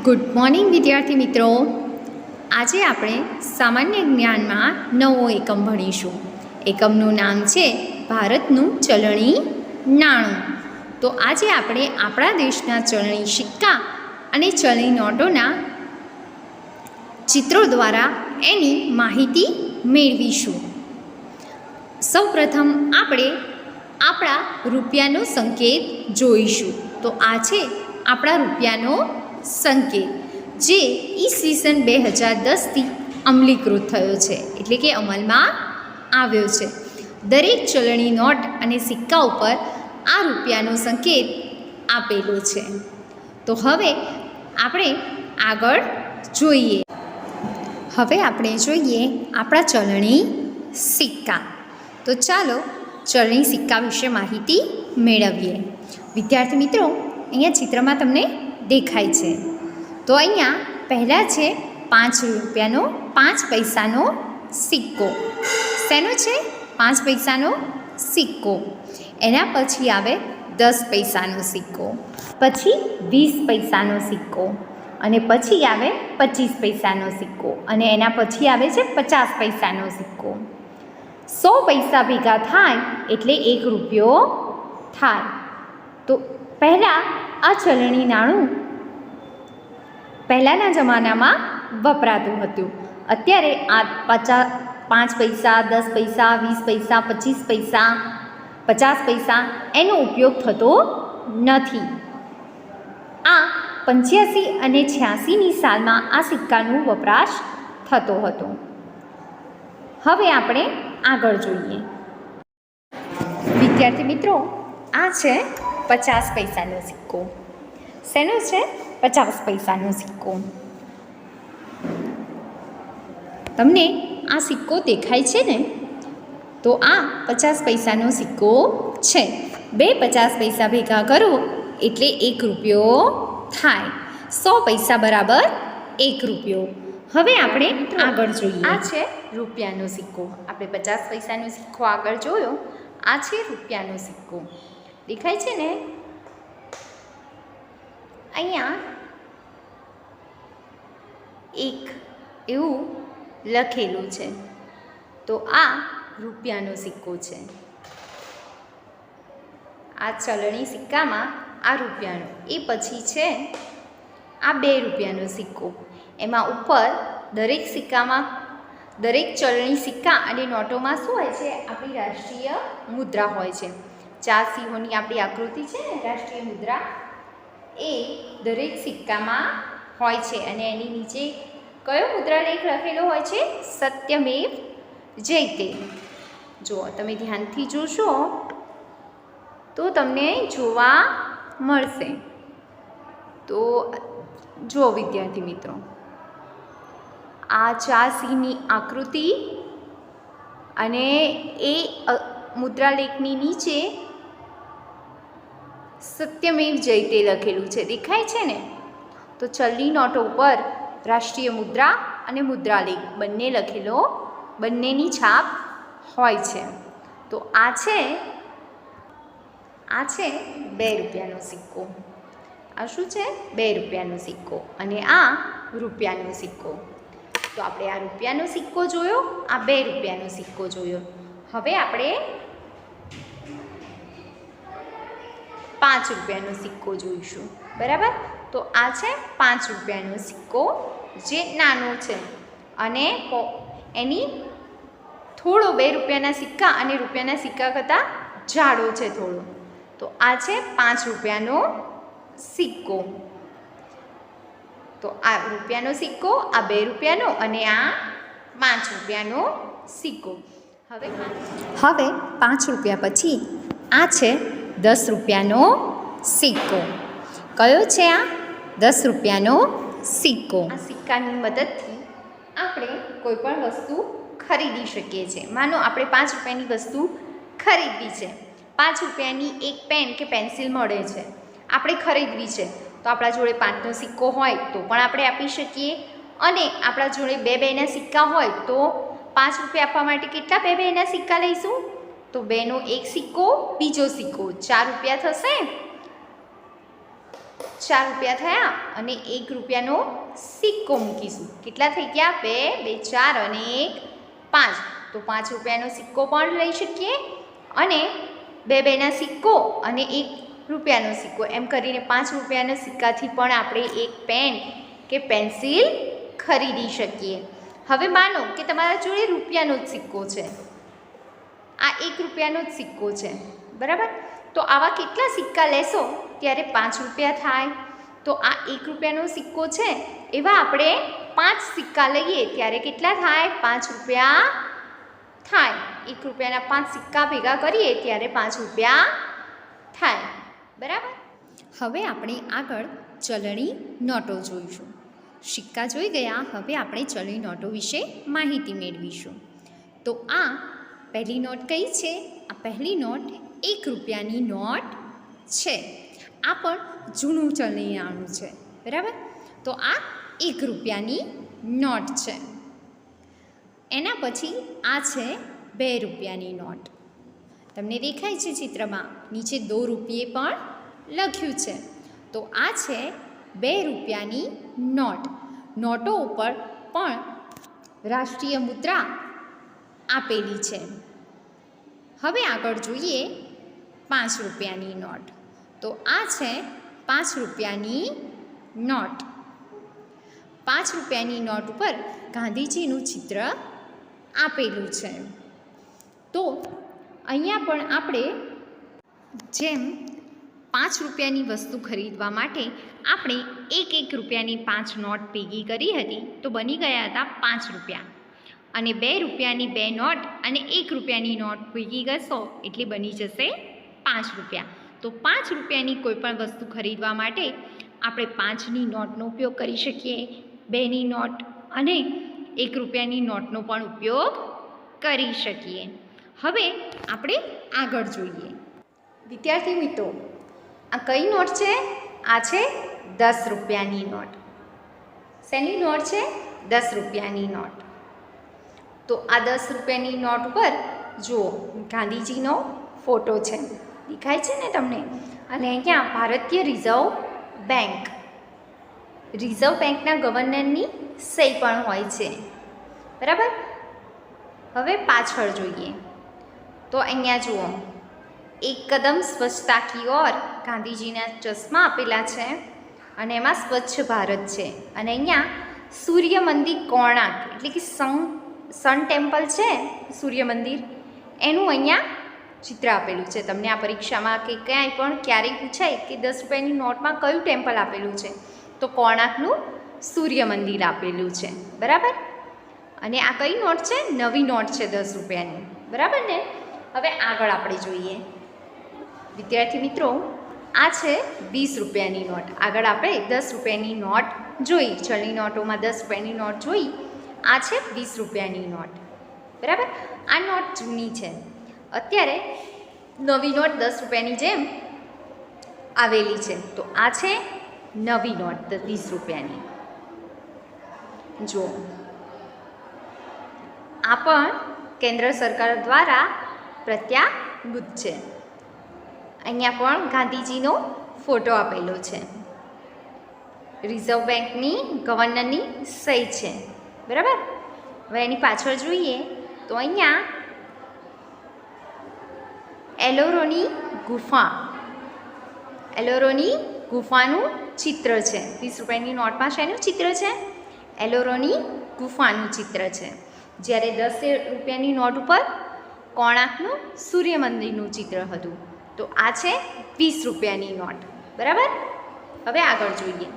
Good morning વિદ્યાર્થી મિત્રો, આજે આપણે સામાન્ય જ્ઞાનમાં નવો એકમ ભણીશું. એકમનું નામ છે ભારતનું ચલણી નાણું. તો આજે આપણે આપણા દેશના ચલણી સિક્કા અને ચલણી નોટોના ચિત્રો દ્વારા એની માહિતી મેળવીશું. સૌપ્રથમ આપણે આપણા રૂપિયાનો સંકેત જોઈશું. તો આ છે આપણા રૂપિયાનો સંકેત, જે ઈસવીસન 2010થી અમલીકૃત થયો છે, એટલે કે અમલમાં આવ્યો છે. દરેક ચલણી નોટ અને સિક્કા ઉપર આ રૂપિયાનો સંકેત આપેલો છે. તો હવે આપણે આગળ જોઈએ. હવે આપણે જોઈએ આપણા ચલણી સિક્કા. તો ચાલો ચલણી સિક્કા વિશે માહિતી મેળવીએ. વિદ્યાર્થી મિત્રો, અહીંયા ચિત્રમાં તમને દેખાય છે. તો અહીંયા પહેલાં છે 5 રૂપિયાનો 5 પૈસાનો સિક્કો. શેનો છે? 5 પૈસાનો સિક્કો. એના પછી આવે 10 પૈસાનો સિક્કો, પછી 20 પૈસાનો સિક્કો, અને પછી આવે 25 પૈસાનો સિક્કો, અને એના પછી આવે છે 50 પૈસાનો સિક્કો. 100 પૈસા ભેગા થાય એટલે 1 રૂપિયો થાય. તો પહેલાં આ ચલણી નાણું પહેલાંના જમાનામાં વપરાતું હતું. અત્યારે આ 5 પૈસા, 10 પૈસા, 20 પૈસા, 25 પૈસા, 50 પૈસા એનો ઉપયોગ થતો નથી. આ 85 અને 86ની સાલમાં આ સિક્કાનો વપરાશ થતો હતો. હવે આપણે આગળ જોઈએ. વિદ્યાર્થી મિત્રો, આ છે 50 પૈસાનો સિક્કો. શેનો છે? 50 પૈસાનો સિક્કો. તમને આ સિક્કો દેખાય છે ને? તો આ 50 પૈસાનો સિક્કો છે. 2 50 પૈસા ભેગા કરો એટલે 1 રૂપિયો થાય. 100 પૈસા બરાબર 1 રૂપિયો. હવે આપણે આગળ જોઈએ. આ છે રૂપિયાનો સિક્કો. આપણે 50 પૈસાનો સિક્કો આગળ જોયો. આ છે રૂપિયાનો સિક્કો. દેખાય છે ને? અહીંયા એક એવું લખેલું છે. તો આ રૂપિયાનો સિક્કો છે. આ ચલણી સિક્કામાં આ રૂપિયાનો. એ પછી છે આ 2 રૂપિયાનો સિક્કો. એમાં ઉપર દરેક સિક્કામાં, દરેક ચલણી સિક્કા અને નોટોમાં શું હોય છે? આપણી રાષ્ટ્રીય મુદ્રા હોય છે. 4 સિંહોની આપણી આકૃતિ છે ને, રાષ્ટ્રીય મુદ્રા, એ દરેક સિક્કામાં હોય છે. અને એની નીચે કયો મુદ્રાલેખ લખેલો હોય છે? સત્યમેવ જયતે. જો તમે ધ્યાનથી જોશો તો તમને જોવા મળશે. તો જુઓ વિદ્યાર્થી મિત્રો, આ 4 સિંહની આકૃતિ અને એ મુદ્રાલેખની નીચે સત્યમેવ જયતે લખેલું છે. દેખાય છે ને? તો ચલણી નોટો ઉપર રાષ્ટ્રીય મુદ્રા અને મુદ્રાલેખ બંને લખેલો, બંનેની છાપ હોય છે. તો આ છે 2 રૂપિયાનો સિક્કો. આ શું છે? 2 રૂપિયાનો સિક્કો. અને આ રૂપિયાનો સિક્કો. તો આપણે આ રૂપિયાનો સિક્કો જોયો, આ 2 રૂપિયાનો સિક્કો જોયો. હવે આપણે 5 રૂપિયાનો સિક્કો જોઈશું. બરાબર? તો આ છે 5 રૂપિયાનો સિક્કો, જે નાનો છે અને એની થોડો 2 રૂપિયાના સિક્કા અને રૂપિયાના સિક્કા કરતાં જાડો છે થોડો. તો આ છે 5 રૂપિયાનો સિક્કો. તો આ રૂપિયાનો સિક્કો, આ 2 રૂપિયાનો અને આ 5 રૂપિયાનો સિક્કો. હવે 5 રૂપિયા પછી આ છે 10 રૂપિયાનો સિક્કો. કયો છે આ? 10 રૂપિયાનો સિક્કો. આ સિક્કાની મદદથી આપણે કોઈ પણ વસ્તુ ખરીદી શકીએ છીએ. માનો આપણે 5 રૂપિયાની વસ્તુ ખરીદવી છે. 5 રૂપિયાની એક પેન કે પેન્સિલ મળે છે, આપણે ખરીદવી છે. તો આપણા જોડે 5નો સિક્કો હોય તો પણ આપણે આપી શકીએ. અને આપણા જોડે 2 સિક્કા હોય તો 5 રૂપિયા આપવા માટે કેટલા 2 સિક્કા લઈશું? તો 2નો એક સિક્કો, બીજો સિક્કો, 4 રૂપિયા થશે. ₹4 થયા અને ₹1નો સિક્કો મૂકીશું. કેટલા થઈ ગયા? 2, 2, 4 અને 1, 5. તો ₹5નો સિક્કો પણ લઈ શકીએ અને 2 ના સિક્કો અને ₹1નો સિક્કો એમ કરીને ₹5ના સિક્કાથી પણ આપણે એક પેન કે પેન્સિલ ખરીદી શકીએ. હવે માનો કે તમારા જોડે રૂપિયાનો જ સિક્કો છે. આ ₹1નો જ સિક્કો છે, બરાબર? તો આવા કેટલા સિક્કા લેશો ત્યારે ₹5 થાય? તો આ ₹1નો સિક્કો છે એવા આપણે 5 સિક્કા લઈએ ત્યારે કેટલા થાય? ₹5 થાય. ₹1ના 5 સિક્કા ભેગા કરીએ ત્યારે ₹5 થાય, બરાબર? હવે આપણે આગળ ચલણી નોટો જોઈશું. સિક્કા જોઈ ગયા, હવે આપણે ચલણી નોટો વિશે માહિતી મેળવીશું. તો આ પહેલી નોટ કઈ છે? આ પહેલી નોટ ₹1ની નોટ છે. આ પણ જૂનું ચલણી નાણું છે, બરાબર? તો આ ₹1ની નોટ છે. એના પછી આ છે ₹2ની નોટ. તમને દેખાય છે ચિત્રમાં, નીચે ₹2 પણ લખ્યું છે. તો આ છે ₹2ની નોટ. નોટો ઉપર પણ રાષ્ટ્રીય મુદ્રા આપેલી છે. હવે આગળ જોઈએ ₹5ની નોટ. તો આ છે ₹5ની નોટ. ₹5ની નોટ ઉપર ગાંધીજીનું ચિત્ર આપેલું છે. તો અહીંયા પણ આપણે જેમ ₹5ની વસ્તુ ખરીદવા માટે આપણે ₹1ની 5 નોટ ભેગી કરી હતી તો બની ગયા હતા ₹5 અને ₹2ની 2 નોટ અને ₹1ની નોટ ભેગી કરશો એટલે બની જશે ₹5. તો ₹5ની કોઈ પણ વસ્તુ ખરીદવા માટે આપણે 5ની નોટનો ઉપયોગ કરી શકીએ, 2ની નોટ અને ₹1ની નોટનો પણ ઉપયોગ કરી શકીએ. હવે આપણે આગળ જોઈએ. વિદ્યાર્થી મિત્રો, આ કઈ નોટ છે? આ છે ₹10ની નોટ. શેની નોટ છે? ₹10ની નોટ. તો આ ₹10ની નોટ ઉપર જુઓ ગાંધીજીનો ફોટો છે, દેખાય છે ને તમને? અને અહીંયા ભારતીય રિઝર્વ બેંકના ગવર્નરની સહી પણ હોય છે, બરાબર? હવે પાછળ જોઈએ તો અહીંયા જુઓ, એક કદમ સ્વચ્છતા કી ઓર, ગાંધીજીના ચશ્મા આપેલા છે અને એમાં સ્વચ્છ ભારત છે. અને અહીંયા સૂર્ય મંદિર કોણાર્ક એટલે કે સન ટેમ્પલ છે, સૂર્ય મંદિર, એનું અહીંયા ચિત્ર આપેલું છે. તમને આ પરીક્ષામાં કે ક્યાંય પણ ક્યારેય પૂછાય કે ₹10ની નોટમાં કયું ટેમ્પલ આપેલું છે? તો કોણાર્કનું સૂર્ય મંદિર આપેલું છે, બરાબર? અને આ કઈ નોટ છે? નવી નોટ છે ₹10ની, બરાબર ને? હવે આગળ આપણે જોઈએ. વિદ્યાર્થી મિત્રો, આ છે ₹20ની નોટ. આગળ આપણે ₹10ની નોટ જોઈ, ચલણી નોટોમાં ₹10ની નોટ જોઈ. આ છે ₹20ની નોટ, બરાબર? આ નોટ જૂની છે. અત્યારે નવી નોટ ₹10ની જેમ આવેલી છે. તો આ છે નવી નોટ ₹20ની. જુઓ, આ પણ કેન્દ્ર સરકાર દ્વારા પ્રત્યાભૂત છે. અહીંયા પણ ગાંધીજીનો ફોટો આપેલો છે. રિઝર્વ બેંકની ગવર્નરની સહી છે, બરાબર? હવે એની પાછળ જોઈએ તો અહીંયા એલોરોની ગુફાનું ચિત્ર છે. ₹20ની નોટમાં શેનું ચિત્ર છે? એલોરોની ગુફાનું ચિત્ર છે. જ્યારે ₹10ની નોટ ઉપર કોણાર્કનું સૂર્ય મંદિરનું ચિત્ર હતું. તો આ છે ₹20ની નોટ, બરાબર? હવે આગળ જોઈએ.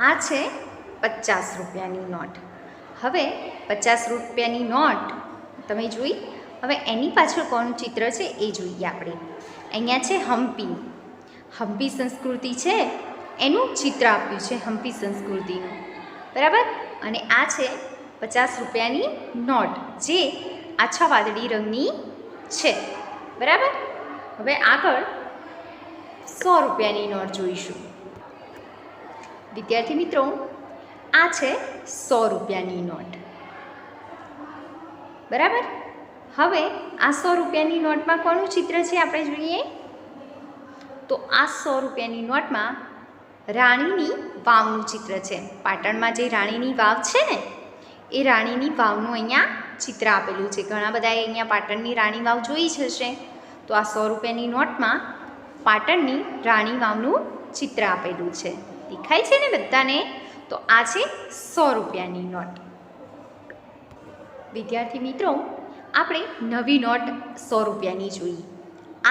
આ છે ₹50ની નોટ. હવે ₹50ની નોટ તમે જોઈ. હવે એની પાછળ કોનું ચિત્ર છે એ જોઈએ આપણે. અહીંયા છે હમ્પી સંસ્કૃતિ છે એનું ચિત્ર આપ્યું છે, હમ્પી સંસ્કૃતિનું, બરાબર? અને આ છે ₹50ની નોટ જે આછા વાદળી રંગની છે, બરાબર? હવે આગળ ₹100ની નોટ જોઈશું. વિદ્યાર્થી મિત્રો, આ છે ₹100ની નોટ, બરાબર? હવે આ ₹100ની નોટમાં કોનું ચિત્ર છે આપણે જોઈએ તો આ 100 રૂપિયાની નોટમાં રાણીની વાવનું ચિત્ર છે. પાટણમાં જે રાણીની વાવ છે ને એ રાણીની વાવનું અહીંયા ચિત્ર આપેલું છે. ઘણા બધાએ અહીંયા પાટણની રાણી વાવ જોઈ જ હશે. તો આ 100 રૂપિયાની નોટમાં પાટણની રાણી વાવનું ચિત્ર આપેલું છે. દેખાય છે ને બધાને? તો આ છે 100 રૂપિયાની નોટ. વિદ્યાર્થી મિત્રો, આપણે નવી નોટ 100 રૂપિયાની જોઈએ.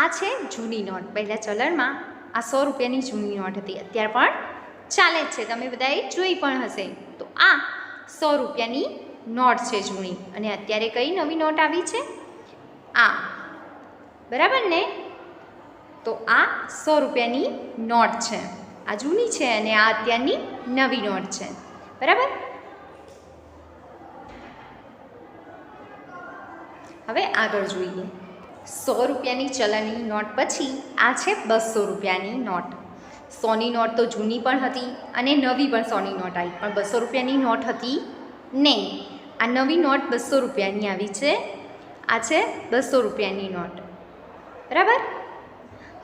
આ છે જૂની નોટ. પહેલાં ચલણમાં આ 100 રૂપિયાની જૂની નોટ હતી, અત્યારે પણ ચાલે જ છે, તમે બધાએ જોઈ પણ હશે. તો આ 100 રૂપિયાની નોટ છે જૂની. અને અત્યારે કઈ નવી નોટ આવી છે? આ, બરાબર ને? તો આ 100 રૂપિયાની નોટ છે. આ જૂની છે અને આ અત્યારની નવી નોટ છે, બરાબર? હવે આગળ જોઈએ. 100 રૂપિયાની ચલણની નોટ પછી આ છે 200 રૂપિયાની નોટ. 100ની નોટ તો જૂની પણ હતી અને નવી પણ 100ની નોટ આવી, પણ 200 રૂપિયાની નોટ હતી નહીં. આ નવી નોટ 200 રૂપિયાની આવી છે. આ છે 200 રૂપિયાની નોટ, બરાબર?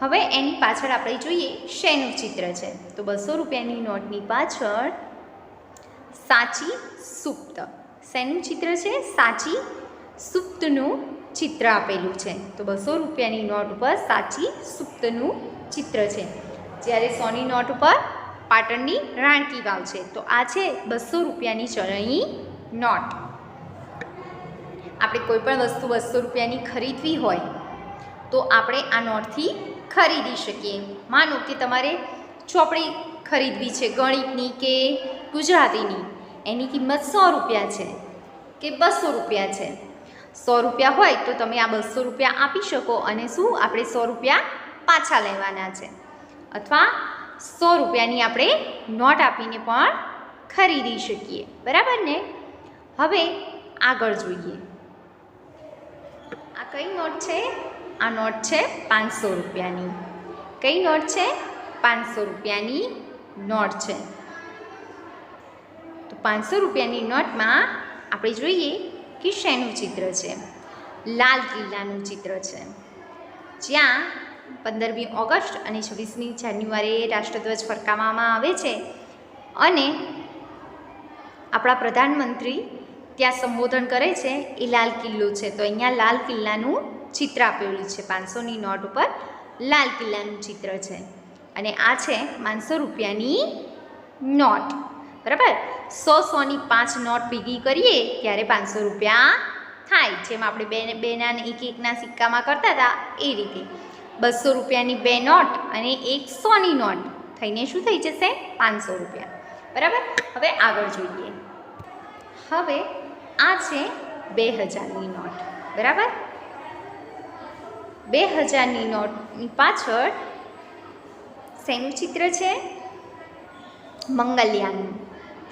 હવે એની પાછળ આપણે જોઈએ શેનું ચિત્ર છે. તો 200 રૂપિયાની નોટની પાછળ સાચી સુપ્ત. શેનું ચિત્ર છે? સાચી સુપ્તનું ચિત્ર આપેલું છે. તો 200 રૂપિયાની નોટ ઉપર સાચી સુપ્તનું ચિત્ર છે. જ્યારે 100ની નોટ ઉપર પાટણની રાણકી વાવ છે. તો આ છે 200 રૂપિયાની ચલણી નોટ. આપણે કોઈ પણ વસ્તુ 200 રૂપિયાની ખરીદવી હોય તો આપણે આ નોટથી ખરીદી શકીએ. માનો કે તમારે ચોપડી ખરીદવી છે, ગણિતની કે ગુજરાતીની, એની કિંમત 100 રૂપિયા છે કે 200 રૂપિયા છે. 100 રૂપિયા હોય તો તમે આ 200 રૂપિયા આપી શકો અને શું આપણે 100 રૂપિયા પાછા લેવાના છે. અથવા 100 રૂપિયાની આપણે નોટ આપીને પણ ખરીદી શકીએ, બરાબર ને? હવે આગળ જોઈએ. આ કઈ નોટ છે? આ નોટ છે 500 રૂપિયાની. કઈ નોટ છે? 500 રૂપિયાની નોટ છે. તો 500 રૂપિયાની નોટમાં આપણે જોઈએ કે શેનું ચિત્ર છે? લાલ કિલ્લાનું ચિત્ર છે. જ્યાં 15મી ઓગસ્ટ અને 26મી જાન્યુઆરીએ રાષ્ટ્રધ્વજ ફરકાવવામાં આવે છે અને આપણા પ્રધાનમંત્રી ત્યાં સંબોધન કરે છે. એ લાલ કિલ્લો છે. તો અહીંયા લાલ કિલ્લાનું ચિત્ર આપેલું છે. 500ની નોટ ઉપર લાલ કિલ્લાનું ચિત્ર છે. અને આ છે 500 રૂપિયાની નોટ, બરાબર? 100ની 5 નોટ ભેગી કરીએ ત્યારે 500 રૂપિયા થાય. જેમ આપણે બેના ને એક સિક્કામાં કરતા હતા એ રીતે 200 રૂપિયાની 2 નોટ અને એક 100ની નોટ થઈને શું થઈ જશે? 500 રૂપિયા, બરાબર? હવે આગળ જોઈએ. હવે આ છે 2000ની નોટ, બરાબર? 2000ની નોટની પાછળ શેનું ચિત્ર છે? મંગલયાનનું.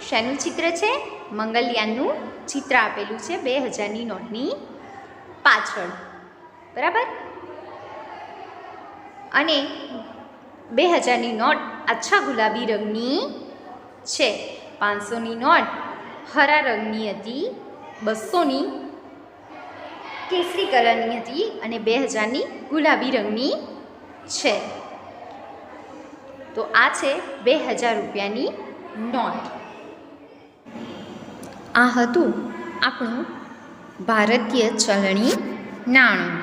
શેનું ચિત્ર છે? મંગલયાનનું ચિત્ર આપેલું છે 2000ની નોટની પાછળ, બરાબર? અને 2000ની નોટ આછા ગુલાબી રંગની છે. 500ની નોટ હરા રંગની હતી, 200ની કેસરી કલરની હતી અને 2000ની ગુલાબી રંગની છે. તો આ છે 2000 રૂપિયાની નોટ. આ હતું આપણું ભારતીય ચલણી નાણું.